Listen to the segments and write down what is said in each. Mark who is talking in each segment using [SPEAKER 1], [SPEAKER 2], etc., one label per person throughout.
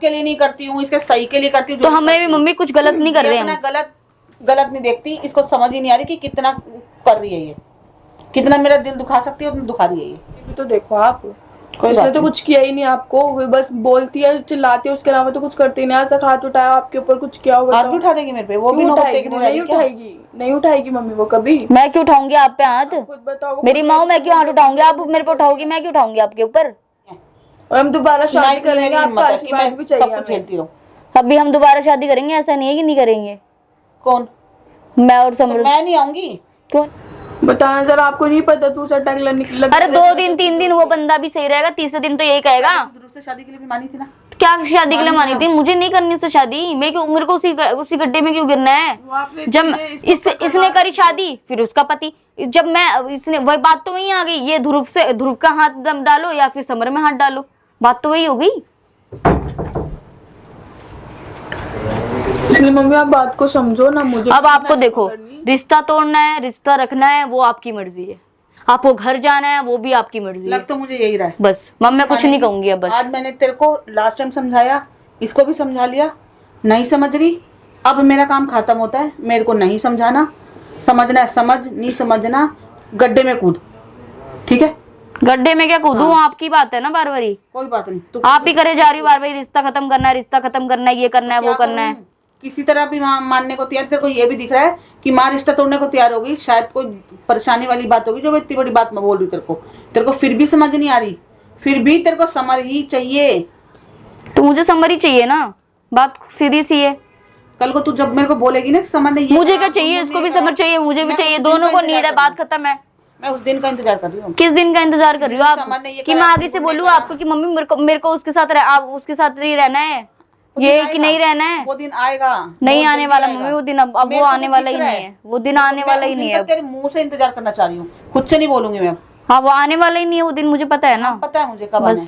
[SPEAKER 1] के लिए नहीं करती हूँ, इसके सही के लिए करती हूँ।
[SPEAKER 2] तो हमने भी मम्मी कुछ गलत नहीं कर रहे हैं।
[SPEAKER 1] गलत नहीं देखती, इसको समझ ही नहीं आ रही कि कितना कर रही है ये, कितना मेरा दिल दुखा सकती है उतना दुखा रही है ये।
[SPEAKER 3] तो देखो आप, इसने तो कुछ किया ही नहीं आपको, वो बस बोलती है चिल्लाती है, उसके अलावा तो कुछ करती नहीं। आज तक हाथ उठाया आपके ऊपर, कुछ किया होगा?
[SPEAKER 1] हाथ भी उठा देगी मेरे पे, वो भी
[SPEAKER 3] नहीं उठाएगी, नहीं उठाएगी मम्मी वो कभी।
[SPEAKER 2] मैं क्यों उठाऊंगी आप पे हाथ?
[SPEAKER 3] खुद बताओ।
[SPEAKER 2] मेरी माँ, मैं क्यों हाथ उठाऊंगी? आप मेरे पे उठाओगी, मैं क्यों उठाऊंगी आपके ऊपर?
[SPEAKER 3] और हम दोबारा शादी करेंगे, आपका आशीर्वाद भी चाहिए
[SPEAKER 1] झेलती रहूं।
[SPEAKER 2] अभी हम दोबारा शादी करेंगे, ऐसा नहीं है कि नहीं करेंगे।
[SPEAKER 1] कौन?
[SPEAKER 2] मैं और समृद्ध।
[SPEAKER 1] मैं नहीं आऊंगी।
[SPEAKER 2] कौन?
[SPEAKER 3] बताना जरा, आपको नहीं पता दूसरा टैग लग।
[SPEAKER 2] अरे 2 दिन 3 दिन वो बंदा भी सही रहेगा, तीसरे दिन तो यही कहेगा।
[SPEAKER 1] दूसरे शादी के लिए भी मानी थी ना।
[SPEAKER 2] क्या शादी के लिए मानी थी? मुझे नहीं करनी उससे शादी। मैं क्यों, मेरे को उसी गड्ढे में क्यों गिरना है? जब इसने करी शादी, फिर उसका पति, जब मैं इसने, वही बात तो वही आ गई। ये ध्रुव का हाथ दम डालो या फिर समर में हाथ डालो, बात तो वही हो गई।
[SPEAKER 3] इसलिए मम्मी आप बात को समझो ना। मुझे
[SPEAKER 2] अब आपको देखो, रिश्ता तोड़ना है, रिश्ता रखना है, वो आपकी मर्जी है। आपको घर जाना है, वो भी आपकी मर्जी है।
[SPEAKER 1] लग तो मुझे यही रहा है।
[SPEAKER 2] बस मम्मी, मैं कुछ नहीं कहूंगी अब। बस
[SPEAKER 1] आज मैंने तेरे को लास्ट टाइम समझाया, इसको भी समझा लिया, नहीं समझ रही। अब मेरा काम खत्म होता है, मेरे को नहीं समझाना, समझना है समझ, नहीं समझना गड्ढे में कूद, ठीक है?
[SPEAKER 2] गड्ढे में क्या कूदूं? आपकी बात है ना बार बारी।
[SPEAKER 1] कोई बात नहीं, तो
[SPEAKER 2] आप ही करे जा रही हो बार बारी, रिश्ता खत्म करना है, रिश्ता खत्म करना है, ये करना है, वो करना है।
[SPEAKER 1] किसी तरह भी मानने को तैयार। तेरे को ये भी दिख रहा है कि माँ रिश्ता तोड़ने को तैयार होगी, शायद कोई परेशानी वाली बात होगी जो मैं इतनी बड़ी बात मैं बोल रही हूँ तेरे को फिर भी समझ नहीं आ रही। फिर भी तेरे को समझ ही चाहिए।
[SPEAKER 2] तो मुझे समझ ही चाहिए ना, बात सीधी सी है।
[SPEAKER 1] कल को तू जब मेरे को बोलेगी ना समझ नहीं,
[SPEAKER 2] मुझे क्या चाहिए, उसको भी समझ चाहिए, मुझे भी चाहिए, दोनों को नीड है, बात खत्म है।
[SPEAKER 1] मैं उस दिन का इंतजार कर रही हूँ।
[SPEAKER 2] किस दिन का इंतजार कर रही हो आप? कि मैं आगे से बोलूँ आपको कि मम्मी मेरे को उसके साथ आप उसके साथ ही रहना है, ये कि नहीं रहना है?
[SPEAKER 1] वो दिन आएगा,
[SPEAKER 2] नहीं आने वाला मम्मी वो दिन। अब वो आने वाला ही नहीं है, वो दिन आने वाला ही नहीं है।
[SPEAKER 1] तेरे मुंह से इंतजार करना चाह रही हूँ, खुद से नहीं बोलूंगी मैं।
[SPEAKER 2] हाँ, वो आने वाला ही नहीं है वो दिन, मुझे पता है ना।
[SPEAKER 1] पता है मुझे कब आना है।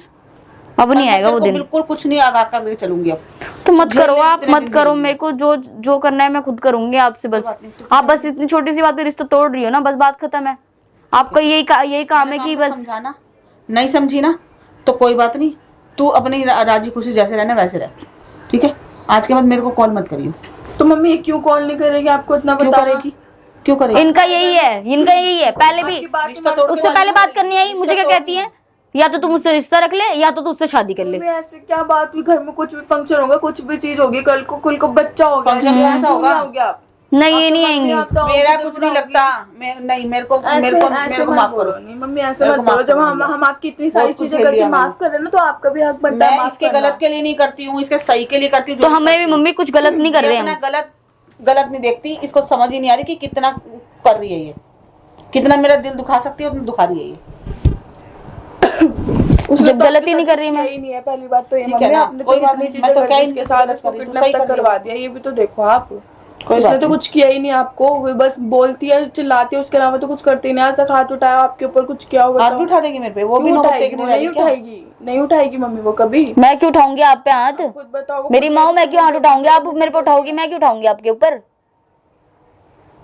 [SPEAKER 2] अब नहीं आएगा वो दिन।
[SPEAKER 1] बिल्कुल कुछ नहीं आगा कर चलूंगी अब।
[SPEAKER 2] तो मत करो आप, मत करो। मेरे को जो करना है मैं खुद करूंगी आपसे। बस आप बस इतनी छोटी सी बात पे रिश्ता तोड़ रही हो ना, बस बात खत्म है। आपका यही काम है कि बस
[SPEAKER 1] समझाना। नहीं समझी ना तो कोई बात नहीं, तू अपनी राजी खुशी जैसे रहना वैसे रह, ठीक है? आज के बाद मेरे को कॉल मत करियो।
[SPEAKER 3] तो मम्मी ये क्यों कॉल नहीं करेगी? आपको इतना
[SPEAKER 1] क्यों करेगी? क्यों करेगी?
[SPEAKER 2] इनका यही है। पहले भी उससे पहले बात करनी आई, मुझे क्या कहती है, या तो तुम उससे रिश्ता रख ले या तो तू उससे शादी कर ले।
[SPEAKER 3] ऐसे क्या बात हुई? घर में कुछ भी फंक्शन होगा, कुछ भी चीज होगी, कल को बच्चा होगा,
[SPEAKER 1] फंक्शन ऐसा होगा।
[SPEAKER 2] नहीं, ये नहीं आएंगी।
[SPEAKER 1] मेरा कुछ नहीं लगता। नहीं, मेरे को माफ करो।
[SPEAKER 3] नहीं मम्मी, ऐसे मत करो। जब हम आपकी इतनी सारी चीजें गलती माफ कर रहे हैं ना, तो आपका भी हक बनता है।
[SPEAKER 1] मैं इसके गलत के लिए नहीं करती हूँ, इसके सही के लिए करती हूँ।
[SPEAKER 2] तो हमने भी मम्मी कुछ गलत नहीं कर रहे हैं।
[SPEAKER 1] गलत नहीं देखती, इसको समझ ही नहीं आ रही कि कितना कर रही है ये, कितना मेरा दिल दुखा सकती है उतना दुखा रही है ये।
[SPEAKER 2] जब गलती नहीं कर रही मैं।
[SPEAKER 3] नहीं है पहली बात तो ये मम्मी, आपने तो कितनी चीजें कर दी, इसके साथ इसको किडनैप तक करवा दिया। ये भी तो देखो आप, इसने तो कुछ किया ही नहीं आपको, वो बस बोलती है चिल्लाती है, उसके अलावा तो कुछ करती नहीं। आज तक हाथ उठाया आपके ऊपर, कुछ किया होगा?
[SPEAKER 1] हाथ भी उठा देगी मेरे पे, वो भी
[SPEAKER 3] नहीं उठाएगी मम्मी वो कभी।
[SPEAKER 2] मैं क्यों उठाऊंगी आप पे हाथ?
[SPEAKER 3] खुद बताओ।
[SPEAKER 2] मेरी माँ, मैं क्यों हाथ उठाऊंगी? आप मेरे पे उठाओगी, मैं क्यों उठाऊंगी आपके ऊपर?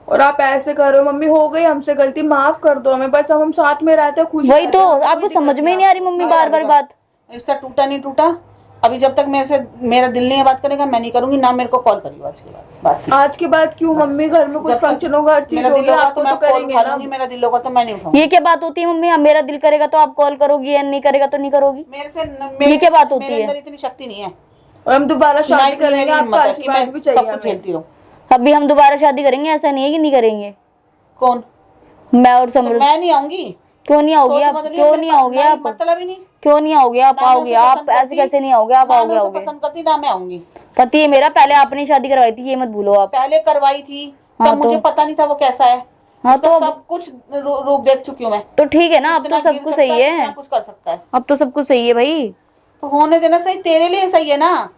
[SPEAKER 3] और आप ऐसे कर रहे हो मम्मी, हो गई हमसे गलती, माफ कर दो हमें, बस हम साथ में रहते हैं, खुश।
[SPEAKER 2] वही तो आपको समझ में ही नहीं आ रही मम्मी, बार बार बात।
[SPEAKER 1] रिश्ता टूटा नहीं टूटा, अभी जब तक मेरा दिल नहीं है बात करने का, मैं नहीं करूंगी ना। मेरे को कॉल करियो आज के बाद।
[SPEAKER 3] आज के बाद क्यों मम्मी? घर में कुछ फंक्शन होगा, हर चीज होगी, आपको तो करेंगे ना।
[SPEAKER 1] मेरा दिल होगा तो मैं नहीं उठाऊंगी।
[SPEAKER 2] ये क्या बात होती है मम्मी? मेरा दिल करेगा तो आप कॉल करोगी, या नहीं करेगा तो नहीं करोगी?
[SPEAKER 1] मेरे
[SPEAKER 2] क्या बात होती है?
[SPEAKER 1] मेरे अंदर इतनी शक्ति नहीं है।
[SPEAKER 3] और हम दोबारा शादी करेंगे, आपका आशीर्वाद भी चाहिए।
[SPEAKER 1] झेलती रहूं।
[SPEAKER 2] अभी हम दोबारा शादी करेंगे, ऐसा नहीं है कि नहीं करेंगे।
[SPEAKER 1] कौन?
[SPEAKER 2] मैं और समृद्ध।
[SPEAKER 1] मैं नहीं आऊंगी।
[SPEAKER 2] क्यों नहीं आओगे आप? क्यों नहीं आओगे आप?
[SPEAKER 1] मतलब ही नहीं।
[SPEAKER 2] क्यों नहीं आओगे आप? आओगे आप, ऐसे कैसे नहीं आओगे आप? आओगे
[SPEAKER 1] पसंद करती ना मैं आऊंगी।
[SPEAKER 2] पति है मेरा, पहले आपने शादी करवाई थी, ये मत भूलो आप।
[SPEAKER 1] पहले करवाई थी तब मुझे पता नहीं था वो कैसा है।
[SPEAKER 2] हाँ तो
[SPEAKER 1] सब कुछ रूप देख चुकी हूँ मैं।
[SPEAKER 2] तो ठीक है ना, अब तो सब कुछ सही है।
[SPEAKER 1] कुछ कर सकता है,
[SPEAKER 2] अब तो सब कुछ सही है भाई।
[SPEAKER 1] तो होने देना। सही तेरे लिए सही है ना,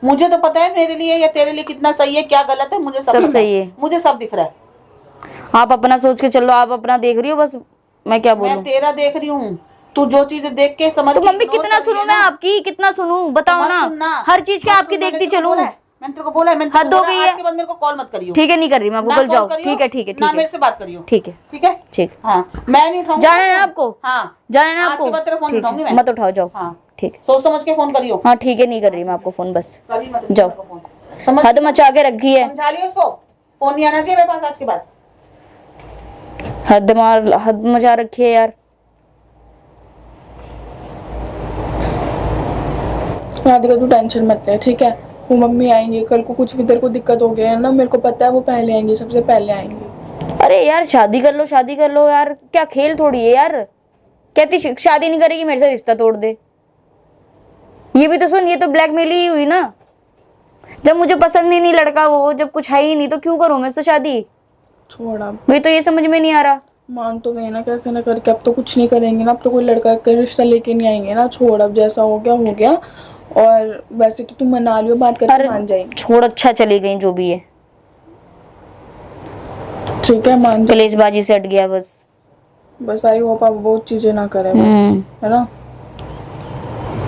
[SPEAKER 1] मुझे तो पता है मेरे लिए या तेरे लिए कितना सही है, क्या गलत है, मुझे सब
[SPEAKER 2] सही है।
[SPEAKER 1] मुझे सब दिख रहा है।
[SPEAKER 2] आप अपना सोच के चलो, आप अपना देख रही हो, बस मैं क्या बोलूं?
[SPEAKER 1] मैं तेरा देख रही हूँ, तू जो चीजें देख के समझ।
[SPEAKER 2] तो मम्मी कितना सुनूं मैं आपकी, कितना सुनूं बताओ ना? हर चीज क्या आपकी देखती चलूं?
[SPEAKER 1] मैंने तेरे को बोला है,
[SPEAKER 2] हद हो गई है।
[SPEAKER 1] आज के बाद मेरे को कॉल मत करियो।
[SPEAKER 2] ठीक है, नहीं कर रही मैं, गूगल जाओ। ठीक है
[SPEAKER 1] ना मेरे से बात करियो।
[SPEAKER 2] ठीक है
[SPEAKER 1] ठीक। हाँ, मैं नहीं उठाऊंगी।
[SPEAKER 2] जाना है आपको?
[SPEAKER 1] हाँ,
[SPEAKER 2] जाना है आपको?
[SPEAKER 1] आज के बाद तेरा फोन उठाऊंगी मैं।
[SPEAKER 2] मत उठाओ, जाओ।
[SPEAKER 1] हाँ।
[SPEAKER 2] ठीक है।
[SPEAKER 1] सोच समझ के फोन करियो।
[SPEAKER 2] हाँ ठीक है, नहीं कर रही मैं आपको फोन, बस
[SPEAKER 1] कभी मत
[SPEAKER 2] जाओ।
[SPEAKER 1] फोन समझ
[SPEAKER 2] हद मचा के रखी है,
[SPEAKER 1] समझा लियो उसको, फोन नहीं आना चाहिए मेरे पास आज के बाद।
[SPEAKER 2] हद मचा रखी है यार।
[SPEAKER 3] राधिका तू टेंशन मत ले, ठीक है। वो मम्मी आएंगी कल को, कुछ भी तेरे को दिक्कत हो गया है ना, मेरे को पता है वो पहले आएंगी, सबसे पहले आएंगी।
[SPEAKER 2] अरे यार शादी कर लो, शादी कर लो यार, क्या खेल थोड़ी है यार। कहती शादी नहीं करेगी मेरे से रिश्ता तोड़ दे। ये भी तो सुन, ये तो ब्लैकमेल ही हुई ना। जब मुझे पसंद ही नहीं लड़का, वो जब कुछ है ही नहीं तो क्यों करूं मैं इससे शादी।
[SPEAKER 3] छोड़ अब,
[SPEAKER 2] वही तो ये समझ में नहीं आ रहा।
[SPEAKER 3] मान तो गए ना कैसे ना करके, अब तो कुछ नहीं करेंगे ना, अब तो कोई लड़का का रिश्ता लेके नहीं आएंगे ना। छोड़ अब, जैसा हो गया। और वैसे तो तुम मना लियो, बात करके मान जाएंगे।
[SPEAKER 2] छोड़, अच्छा चली गई जो भी है,
[SPEAKER 3] ठीक है मान जा।
[SPEAKER 2] कलेशबाजी से हट गया बस।
[SPEAKER 3] आई होप आप वो चीजें ना करें बस, है ना।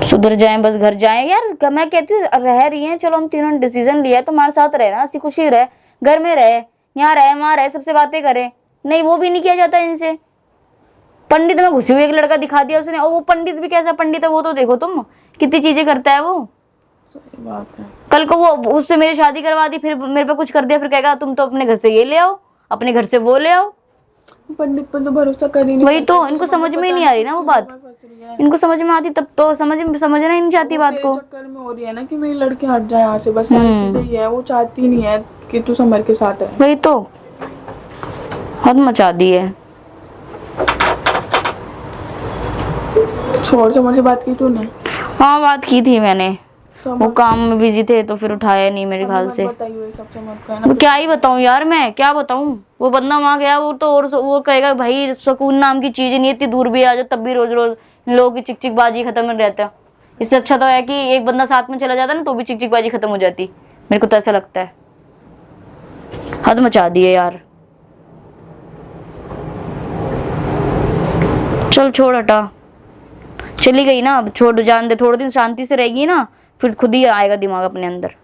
[SPEAKER 2] सुधर जाएं, बस घर जाएं यार। मैं कहती हूँ रह रही हैं, चलो हम तीनों ने डिसीजन लिया, तुम्हारे साथ रहे ना, हंसी खुशी रहे, घर में रहे, यहाँ रहे वहाँ रहे, सबसे बातें करे। नहीं वो भी नहीं किया जाता इनसे। पंडित में घुसी हुई एक लड़का दिखा दिया उसने, और वो पंडित भी कैसा पंडित है वो तो देखो तुम, कितनी चीजें करता है वो।
[SPEAKER 3] सही बात है।
[SPEAKER 2] कल को वो उससे मेरी शादी करवा दी, फिर मेरे पे कुछ कर दिया, फिर कहेगा तुम तो अपने घर से ये ले आओ, अपने घर से वो ले आओ।
[SPEAKER 3] पंडित पर तो भरोसा कर ही नहीं।
[SPEAKER 2] वही तो, इनको समझ में ही नहीं आ रही ना वो बात। इनको समझ में आती तब तो समझना ही नहीं चाहती बात को।
[SPEAKER 3] चक्कर में हो रही है ना कि मेरी लड़की हट जाए यहाँ से, बस सारी चीजें ये है, वो चाहती नहीं है कि तू समर के साथ रहे।
[SPEAKER 2] वही तो, हद मचा दी है।
[SPEAKER 3] छोड़, समर से बात की तूने?
[SPEAKER 2] हाँ बात की थी मैंने,
[SPEAKER 3] तो
[SPEAKER 2] वो काम में बिजी थे तो फिर उठाया नहीं मेरे ख्याल से।
[SPEAKER 3] बताइए सब समर को, है ना।
[SPEAKER 2] वो क्या ही बताऊं यार, मैं क्या बताऊं। वो बंदा वहां गया, वो तो और वो कहेगा भाई सुकून नाम की चीज नहीं, इतनी दूर भी आ जाओ तब भी रोज रोज लोगों की चिक बाजी खत्म नहीं रहता। इससे अच्छा तो है कि एक बंदा साथ में चला जाता ना तो भी चिक बाजी खत्म हो जाती। मेरे को तो ऐसा लगता है। हद मचा दी है यार। चल छोड़, हटा, चली गई ना, अब छोड़, जान दे। थोड़े दिन शांति से रहेगी ना, फिर खुद ही आएगा दिमाग अपने अंदर।